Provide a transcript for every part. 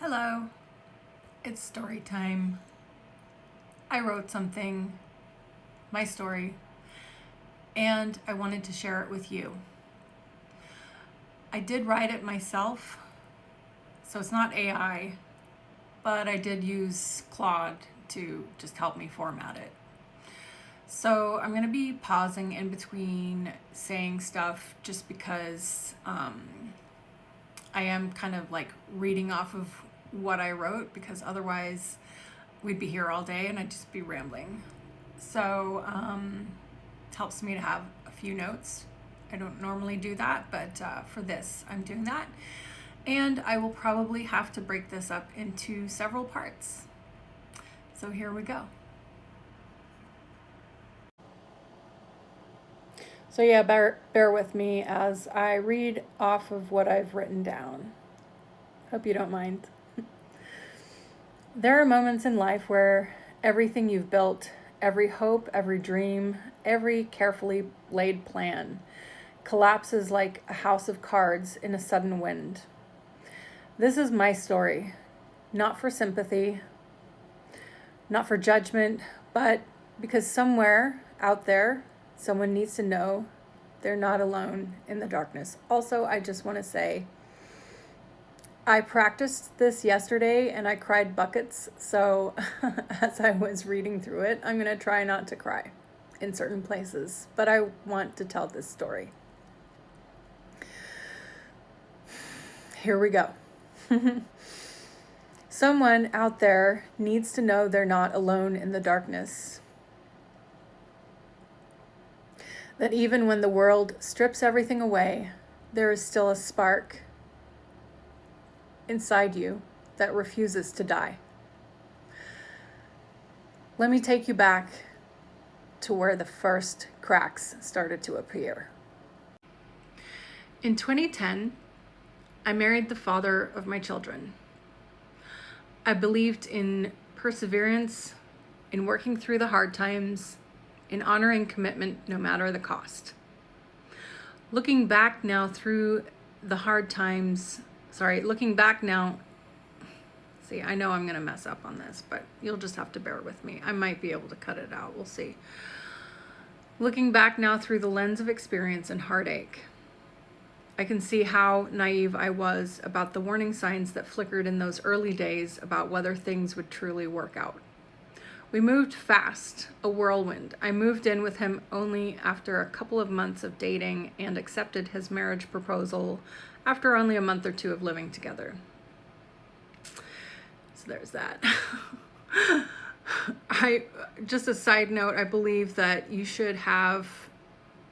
Hello, it's story time. I wrote something, my story, and I wanted to share it with you. I did write it myself, so it's not AI, but I did use Claude to just help me format it. So I'm going to be pausing in between saying stuff just because I am kind of like reading off of what I wrote, because otherwise we'd be here all day and I'd just be rambling. So it helps me to have a few notes. I don't normally do that, but for this I'm doing that. And I will probably have to break this up into several parts. So here we go. So yeah, bear with me as I read off of what I've written down. Hope you don't mind. There are moments in life where everything you've built, every hope, every dream, every carefully laid plan collapses like a house of cards in a sudden wind. This is my story, not for sympathy, not for judgment, but because somewhere out there, someone needs to know they're not alone in the darkness. Also, I just want to say, I practiced this yesterday and I cried buckets. So as I was reading through it, I'm going to try not to cry in certain places, but I want to tell this story. Here we go. Someone out there needs to know they're not alone in the darkness. That even when the world strips everything away, there is still a spark inside you that refuses to die. Let me take you back to where the first cracks started to appear. In 2010, I married the father of my children. I believed in perseverance, in working through the hard times, in honoring commitment no matter the cost. Looking back now, I know I'm going to mess up on this, but you'll just have to bear with me. I might be able to cut it out. We'll see. Looking back now through the lens of experience and heartache, I can see how naive I was about the warning signs that flickered in those early days about whether things would truly work out. We moved fast, a whirlwind. I moved in with him only after a couple of months of dating and accepted his marriage proposal after only a month or two of living together. So there's that. Just a side note, I believe that you should have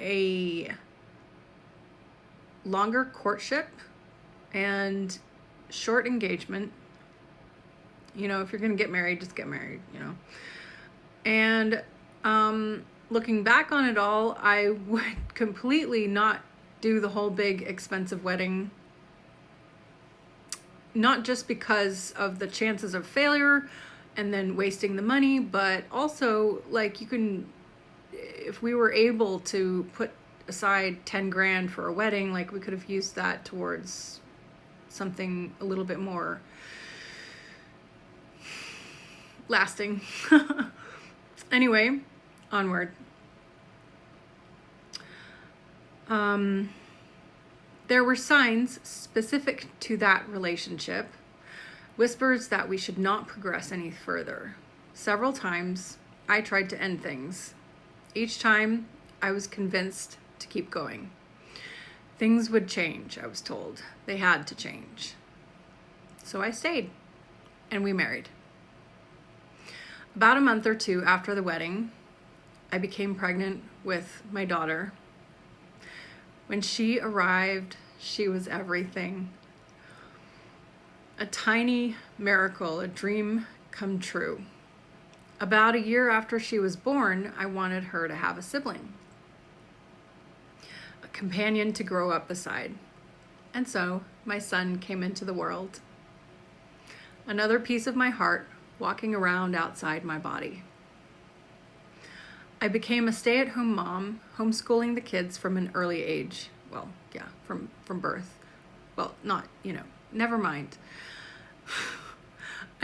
a longer courtship and short engagement. You know, if you're going to get married, just get married, you know. And looking back on it all, I would completely not do the whole big expensive wedding. Not just because of the chances of failure and then wasting the money, but also like if we were able to put aside 10 grand for a wedding, like we could have used that towards something a little bit more lasting. Anyway, onward. There were signs specific to that relationship, whispers that we should not progress any further. Several times I tried to end things. Each time I was convinced to keep going. Things would change, I was told. They had to change. So I stayed, and we married. About a month or two after the wedding, I became pregnant with my daughter. When she arrived, she was everything. A tiny miracle, a dream come true. About a year after she was born, I wanted her to have a sibling, a companion to grow up beside. And so my son came into the world. Another piece of my heart walking around outside my body. I became a stay-at-home mom, homeschooling the kids from an early age. Well, yeah, from birth. Well, not, never mind.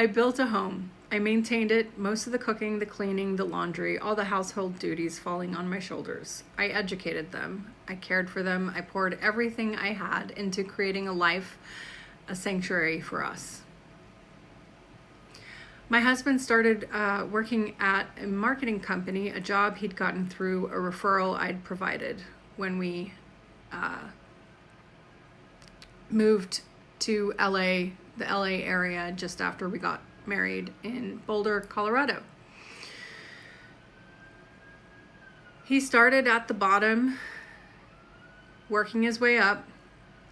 I built a home. I maintained it, most of the cooking, the cleaning, the laundry, all the household duties falling on my shoulders. I educated them. I cared for them. I poured everything I had into creating a life, a sanctuary for us. My husband started working at a marketing company, a job he'd gotten through a referral I'd provided when we moved to LA, the LA area, just after we got married in Boulder, Colorado. He started at the bottom, working his way up.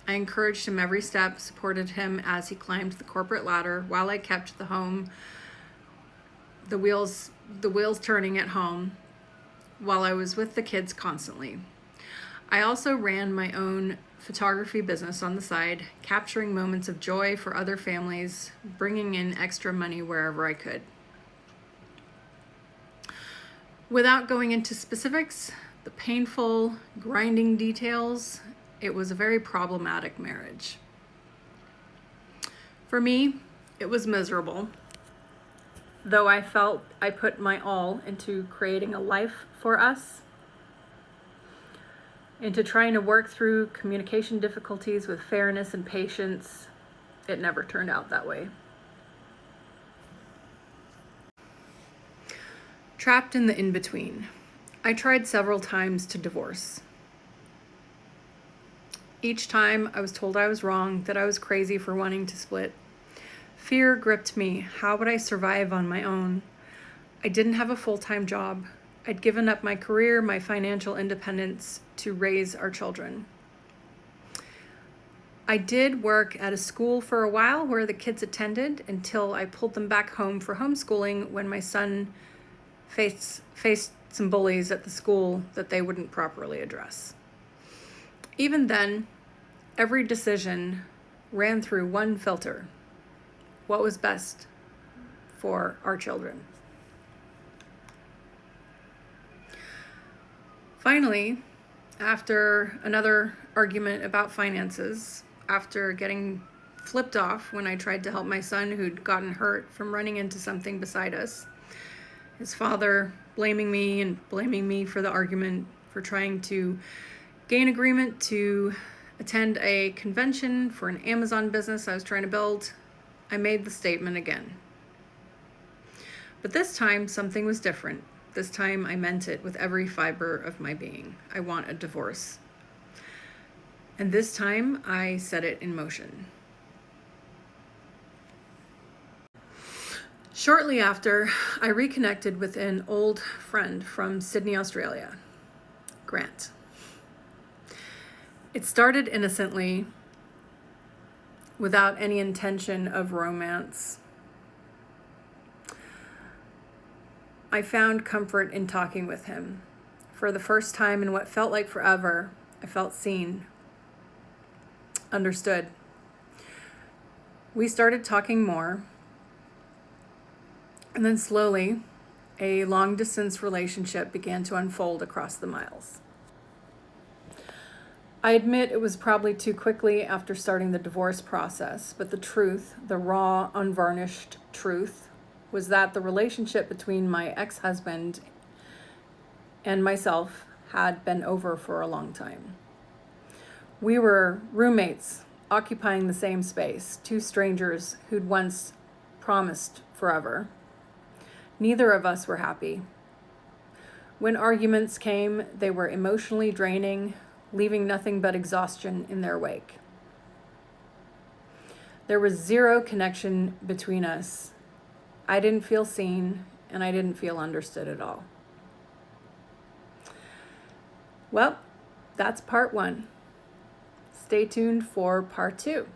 I encouraged him every step, supported him as he climbed the corporate ladder while I kept the home, the wheels turning at home, while I was with the kids constantly. I also ran my own photography business on the side, capturing moments of joy for other families, bringing in extra money wherever I could. Without going into specifics, the painful, grinding details, it was a very problematic marriage. For me, it was miserable, though I felt I put my all into creating a life for us, into trying to work through communication difficulties with fairness and patience. It never turned out that way. Trapped in the in-between. I tried several times to divorce. Each time I was told I was wrong, that I was crazy for wanting to split. Fear gripped me. How would I survive on my own? I didn't have a full-time job. I'd given up my career, my financial independence to raise our children. I did work at a school for a while where the kids attended until I pulled them back home for homeschooling when my son faced some bullies at the school that they wouldn't properly address. Even then, every decision ran through one filter: what was best for our children. Finally, after another argument about finances, after getting flipped off when I tried to help my son who'd gotten hurt from running into something beside us, his father blaming me for the argument, for trying to gain agreement to attend a convention for an Amazon business I was trying to build, I made the statement again. But this time, something was different. This time, I meant it with every fiber of my being. I want a divorce. And this time, I set it in motion. Shortly after, I reconnected with an old friend from Sydney, Australia, Grant. It started innocently, without any intention of romance. I found comfort in talking with him. For the first time in what felt like forever, I felt seen, understood. We started talking more, and then slowly, a long-distance relationship began to unfold across the miles. I admit it was probably too quickly after starting the divorce process, but the truth, the raw, unvarnished truth, was that the relationship between my ex-husband and myself had been over for a long time. We were roommates, occupying the same space, two strangers who'd once promised forever. Neither of us were happy. When arguments came, they were emotionally draining, leaving nothing but exhaustion in their wake. There was zero connection between us. I didn't feel seen, and I didn't feel understood at all. Well, that's part one. Stay tuned for part two.